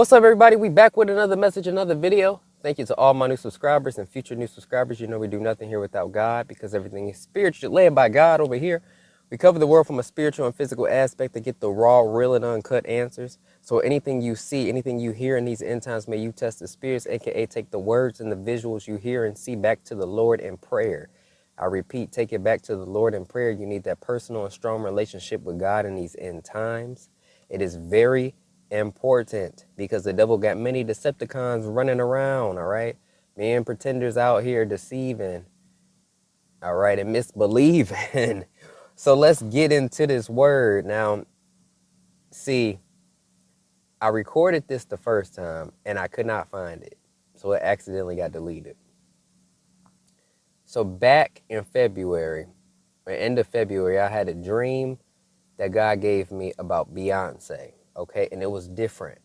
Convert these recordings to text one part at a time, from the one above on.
What's up, everybody? We back with another message, another video. Thank you to all my new subscribers and future new subscribers. You know we do nothing here without God because everything is spiritual, led by God over here. We cover the world from a spiritual and physical aspect to get the raw, real, and uncut answers. So anything you see, anything you hear in these end times, may you test the spirits, aka take the words and the visuals you hear and see back to the Lord in prayer. I repeat, take it back to the Lord in prayer. You need that personal and strong relationship with God in these end times. It is very important because the devil got many Decepticons running around, all right? Man, pretenders out here deceiving, all right, and misbelieving. So let's get into this word. Now, see, I recorded this the first time and I could not find it. So it accidentally got deleted. So back in February, or end of February, I had a dream that God gave me about Beyonce, okay? And it was different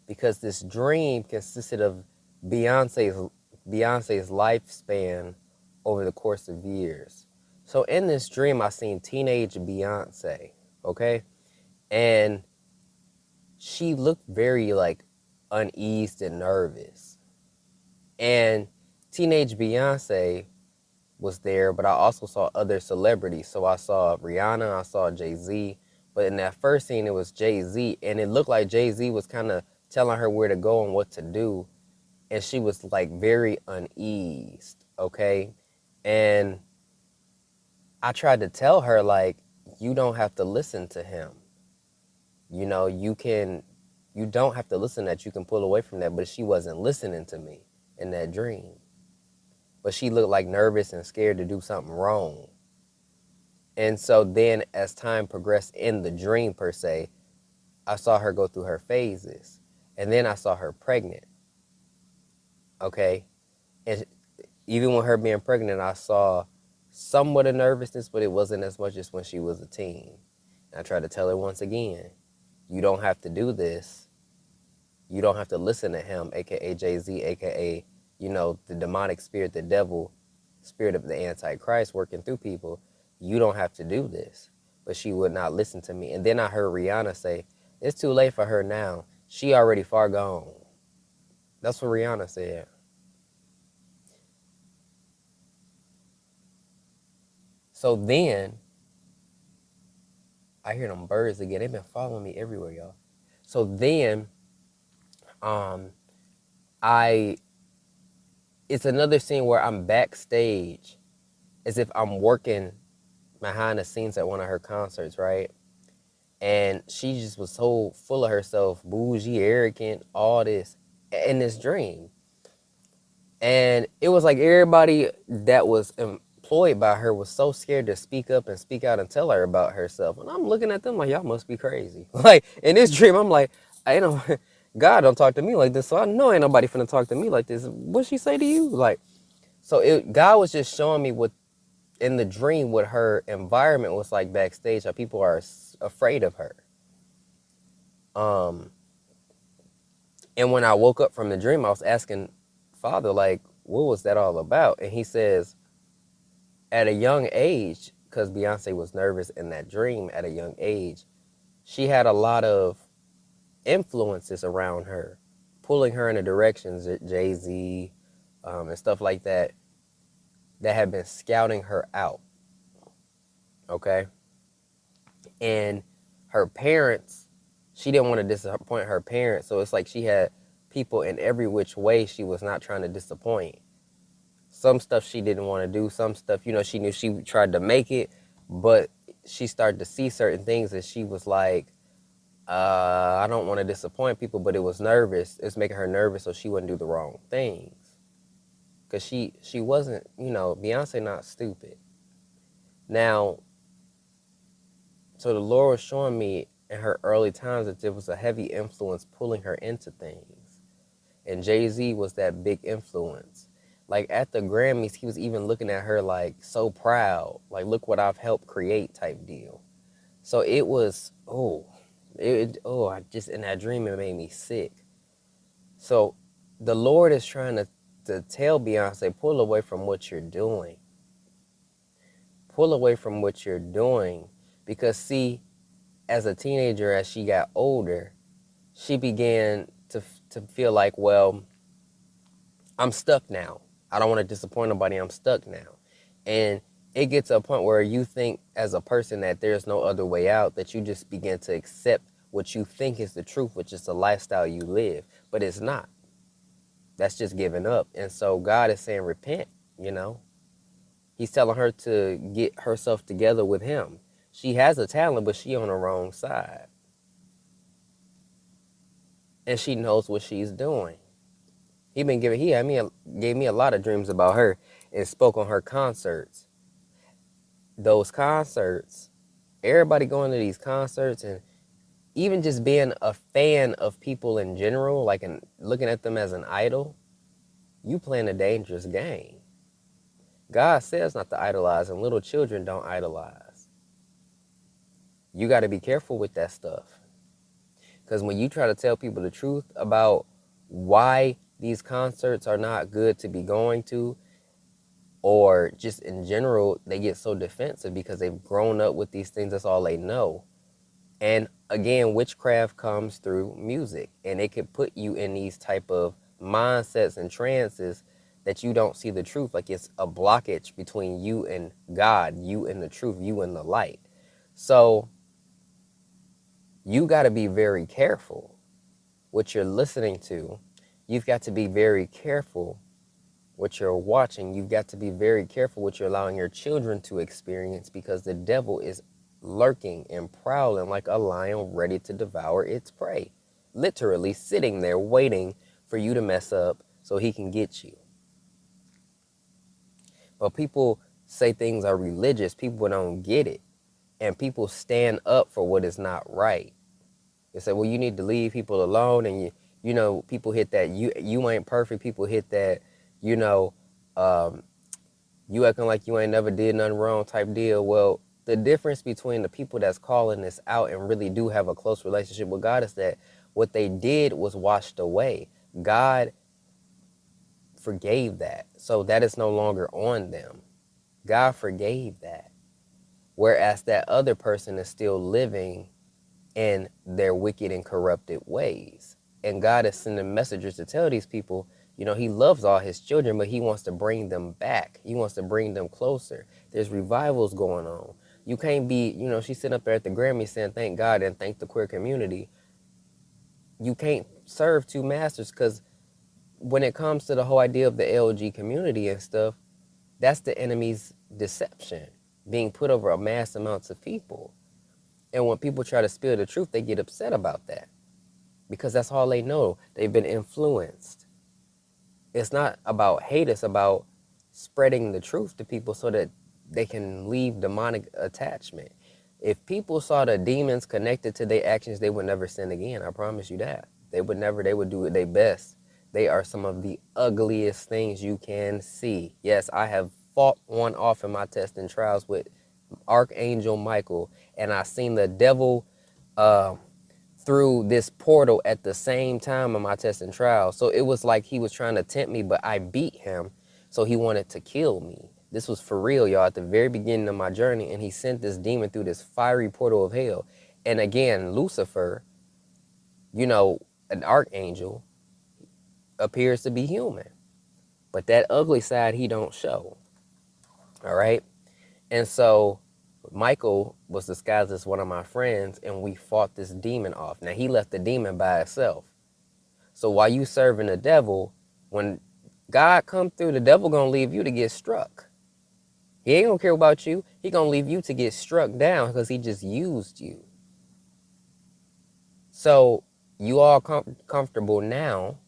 because this dream consisted of Beyonce's lifespan over the course of years. So in this dream, I seen teenage Beyonce, okay? And she looked very like uneased and nervous. And teenage Beyonce was there, but I also saw other celebrities. So I saw Rhianna, I saw Jay-Z, but in that first scene, it was Jay-Z, and it looked like Jay-Z was kind of telling her where to go and what to do, and she was like very uneased, okay? And I tried to tell her, like, you don't have to listen to him. You know, you don't have to listen to that, you can pull away from that, but she wasn't listening to me in that dream. But she looked like nervous and scared to do something wrong. And so then as time progressed in the dream per se, I saw her go through her phases. And then I saw her pregnant. Okay? And even with her being pregnant, I saw somewhat of nervousness, but it wasn't as much as when she was a teen. And I tried to tell her once again, you don't have to do this. You don't have to listen to him, aka Jay-Z, aka, you know, the demonic spirit, the devil, spirit of the Antichrist working through people. You don't have to do this. But she would not listen to me. And then I heard Rhianna say, it's too late for her now. She already far gone. That's what Rhianna said. So then, I hear them birds again. They've been following me everywhere, y'all. So then, it's another scene where I'm backstage as if I'm working behind the scenes at one of her concerts, right? And she just was so full of herself, bougie, arrogant, all this in this dream. And it was like everybody that was employed by her was so scared to speak up and speak out and tell her about herself. And I'm looking at them like, y'all must be crazy. Like in this dream, I'm like, I know God don't talk to me like this, so I know ain't nobody finna talk to me like this. What'd she say to you? Like, so God was just showing me what in the dream what her environment was like backstage, how people are afraid of her. And when I woke up from the dream, I was asking Father, like, what was that all about? And he says, at a young age, because Beyonce was nervous in that dream at a young age, she had a lot of influences around her, pulling her in the directions, Jay-Z and stuff like that, that had been scouting her out, okay? And her parents, she didn't want to disappoint her parents, so it's like she had people in every which way she was not trying to disappoint. Some stuff she didn't want to do, some stuff, you know, she knew she tried to make it, but she started to see certain things and she was like, I don't want to disappoint people, but it was nervous. It's making her nervous so she wouldn't do the wrong things. Because she wasn't, you know, Beyonce not stupid. Now, so the Lord was showing me in her early times that there was a heavy influence pulling her into things. And Jay-Z was that big influence. Like at the Grammys, he was even looking at her like so proud. Like, look what I've helped create type deal. So it was, I just in that dream, it made me sick. So the Lord is trying to tell Beyonce, pull away from what you're doing. Pull away from what you're doing. Because see, as a teenager, as she got older, she began to feel like, well, I'm stuck now. I don't want to disappoint nobody. I'm stuck now. And it gets to a point where you think as a person that there's no other way out, that you just begin to accept what you think is the truth, which is the lifestyle you live. But it's not. That's just giving up. And so God is saying, repent, you know. He's telling her to get herself together with him. She has a talent, but she on the wrong side. And she knows what she's doing. Gave me a lot of dreams about her and spoke on her concerts. Those concerts, everybody going to these concerts and even just being a fan of people in general, like and looking at them as an idol, you playing a dangerous game. God says not to idolize, and little children don't idolize. You got to be careful with that stuff. Because when you try to tell people the truth about why these concerts are not good to be going to, or just in general, they get so defensive because they've grown up with these things. That's all they know. And again, witchcraft comes through music, and it could put you in these type of mindsets and trances that you don't see the truth. Like it's a blockage between you and God, you and the truth, you and the light. So you got to be very careful what you're listening to. You've got to be very careful what you're watching. You've got to be very careful what you're allowing your children to experience, because the devil is lurking and prowling like a lion ready to devour its prey. Literally sitting there waiting for you to mess up so he can get you. But people say things are religious. People don't get it. And people stand up for what is not right. They say, well, you need to leave people alone. And, you know, people hit that, you ain't perfect. People hit that, you know, you acting like you ain't never did nothing wrong type deal. Well, the difference between the people that's calling this out and really do have a close relationship with God is that what they did was washed away. God forgave that. So that is no longer on them. God forgave that. Whereas that other person is still living in their wicked and corrupted ways. And God is sending messengers to tell these people, you know, he loves all his children, but he wants to bring them back. He wants to bring them closer. There's revivals going on. You can't be, you know, she's sitting up there at the Grammy saying, thank God and thank the queer community. You can't serve two masters, because when it comes to the whole idea of the LG community and stuff, that's the enemy's deception being put over a mass amounts of people. And when people try to spill the truth, they get upset about that, because that's all they know. They've been influenced. It's not about hate. It's about spreading the truth to people so that they can leave demonic attachment. If people saw the demons connected to their actions, they would never sin again. I promise you that. They would never. They would do their best. They are some of the ugliest things you can see. Yes, I have fought one off in my tests and trials with Archangel Michael, and I seen the devil through this portal at the same time in my test and trial. So it was like he was trying to tempt me, but I beat him, so he wanted to kill me. This was for real, y'all, at the very beginning of my journey, and he sent this demon through this fiery portal of hell. And again, Lucifer, you know, an archangel, appears to be human, but that ugly side he don't show. All right. And so Michael was disguised as one of my friends, and we fought this demon off. Now, he left the demon by itself. So while you serving the devil, when God come through, the devil gonna leave you to get struck. He ain't gonna care about you. He gonna leave you to get struck down, because he just used you. So you all comfortable now,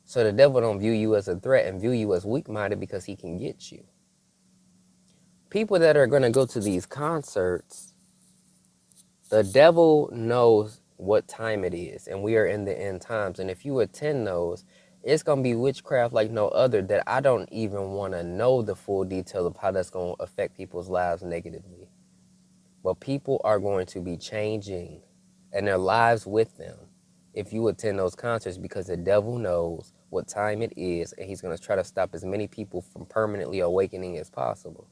so the devil don't view you as a threat and view you as weak-minded, because he can get you. People that are going to go to these concerts, the devil knows what time it is, and we are in the end times. And if you attend those, it's going to be witchcraft like no other, that I don't even want to know the full detail of how that's going to affect people's lives negatively. But people are going to be changing, and their lives with them, if you attend those concerts, because the devil knows what time it is, and he's going to try to stop as many people from permanently awakening as possible.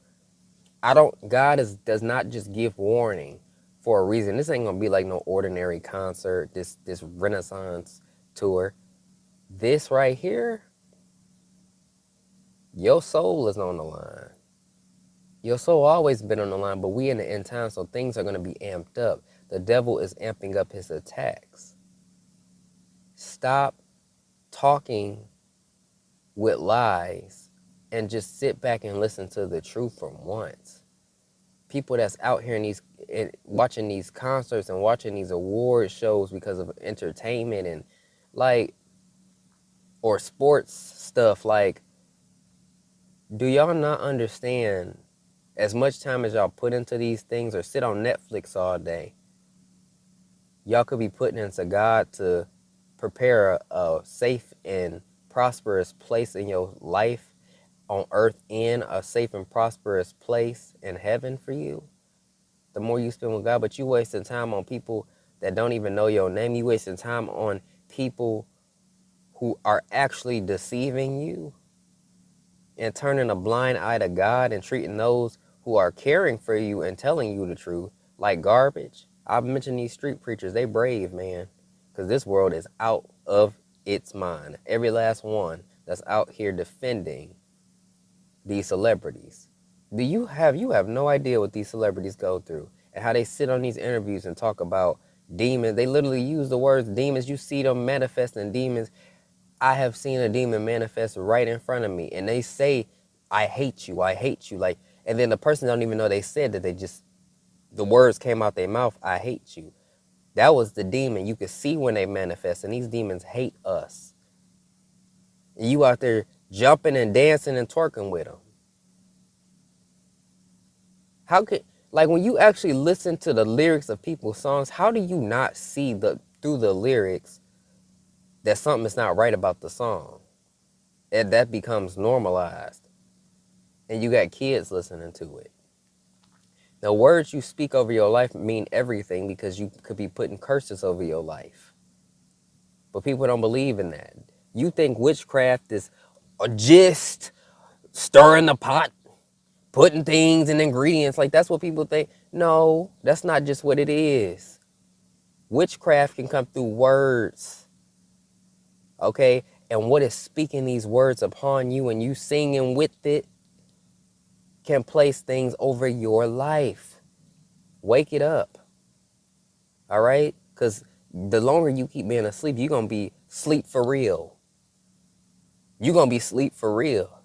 God does not just give warning for a reason. This ain't gonna be like no ordinary concert, this Renaissance to her, this right here, your soul is on the line. Your soul always been on the line, but we in the end time, so things are going to be amped up. The devil is amping up his attacks. Stop talking with lies and just sit back and listen to the truth from once. People that's out here watching these concerts and watching these award shows because of entertainment and like, or sports stuff, like, do y'all not understand as much time as y'all put into these things or sit on Netflix all day, y'all could be putting into God to prepare a safe and prosperous place in your life on earth and a safe and prosperous place in heaven for you. The more you spend with God, but you wasting time on people that don't even know your name. You wasting time on people who are actually deceiving you and turning a blind eye to God and treating those who are caring for you and telling you the truth like garbage. I've mentioned these street preachers. They brave, man, because this world is out of its mind. Every last one that's out here defending these celebrities. You have no idea what these celebrities go through and how they sit on these interviews and talk about demons. They literally use the words demons. You see them manifesting demons. I have seen a demon manifest right in front of me, and they say, I hate you, like, and then the person don't even know they said that. The words came out their mouth, I hate you. That was the demon. You could see when they manifest, and these demons hate us. And you out there jumping and dancing and twerking with them. How could, like, when you actually listen to the lyrics of people's songs, how do you not see through the lyrics that something is not right about the song? And that becomes normalized. And you got kids listening to it. The words you speak over your life mean everything because you could be putting curses over your life. But people don't believe in that. You think witchcraft is just stirring the pot, putting things and ingredients. Like, that's what people think. No, that's not just what it is. Witchcraft can come through words. Okay? And what is speaking these words upon you and you singing with it can place things over your life. Wake it up. All right? Because the longer you keep being asleep, you're going to be asleep for real. You're going to be asleep for real.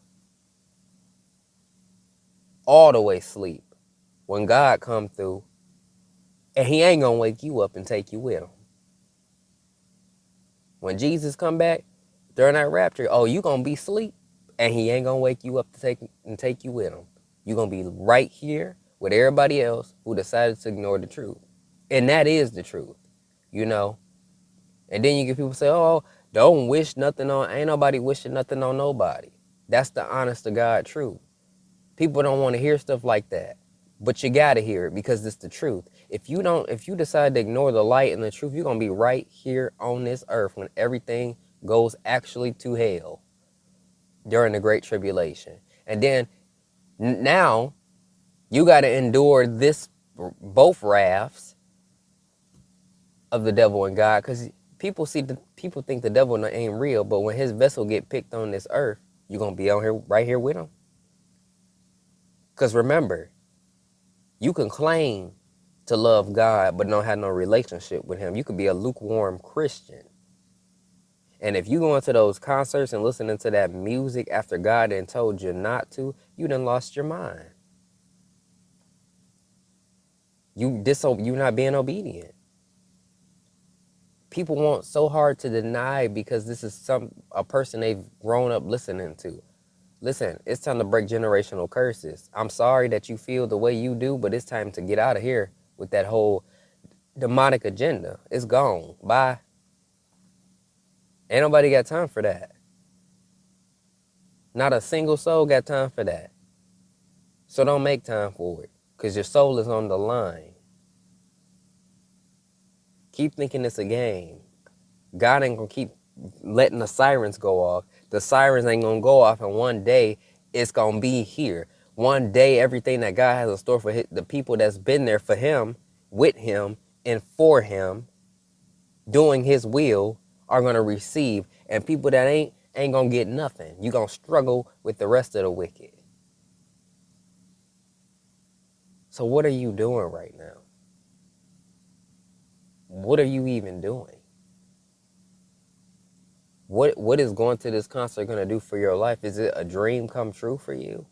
All the way asleep. When God come through, and he ain't going to wake you up and take you with him. When Jesus come back during that rapture, oh, you going to be asleep, and he ain't going to wake you up to take you with him. You're going to be right here with everybody else who decided to ignore the truth. And that is the truth, you know. And then you get people say, oh, don't wish nothing on, ain't nobody wishing nothing on nobody. That's the honest to God truth. People don't want to hear stuff like that, but you got to hear it because it's the truth. If you decide to ignore the light and the truth, you're going to be right here on this earth when everything goes actually to hell during the Great Tribulation. And then now you got to endure both wraths of the devil and God, because people think the devil ain't real, but when his vessel get picked on this earth, you're going to be on here right here with him. Because remember, you can claim to love God but don't have no relationship with him. You could be a lukewarm Christian. And if you go into those concerts and listening to that music after God done told you not to, you done lost your mind. You not being obedient. People want so hard to deny because this is a person they've grown up listening to. Listen, it's time to break generational curses. I'm sorry that you feel the way you do, but it's time to get out of here with that whole demonic agenda. It's gone. Bye. Ain't nobody got time for that. Not a single soul got time for that. So don't make time for it, because your soul is on the line. Keep thinking it's a game. God ain't going to keep letting the sirens go off. The sirens ain't going to go off, and one day it's going to be here. One day everything that God has in store for the people that's been there for him, with him, and for him, doing his will, are gonna receive, and people that ain't gonna get nothing. You gonna struggle with the rest of the wicked. So what are you doing right now? What are you even doing? What is going to this concert gonna do for your life? Is it a dream come true for you?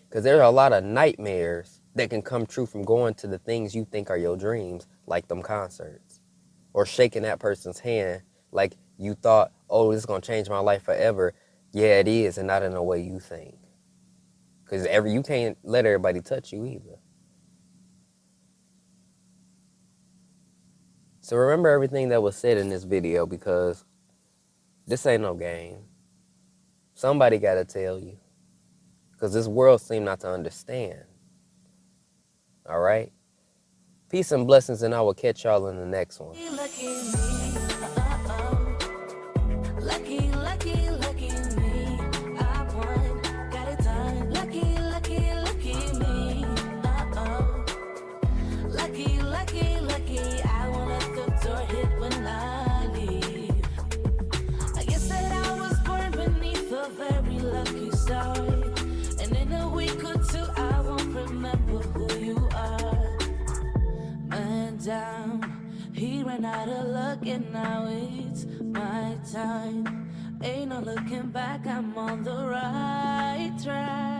Because there are a lot of nightmares that can come true from going to the things you think are your dreams, like them concerts, or shaking that person's hand like you thought, oh, this is gonna change my life forever. Yeah, it is, and not in the way you think. Because you can't let everybody touch you either. So remember everything that was said in this video, because this ain't no game. Somebody gotta tell you. Because this world seems not to understand. All right? Peace and blessings, and I will catch y'all in the next one. Lucky, lucky, lucky me. I won, got it done. Lucky, lucky, lucky me. Lucky, lucky, lucky. I won't let the door hit when I leave. I guess that I was born beneath a very lucky star. And in a week or two, I won't remember who you are. Man down, he ran out of luck, and now it's my time. Ain't no looking back, I'm on the right track.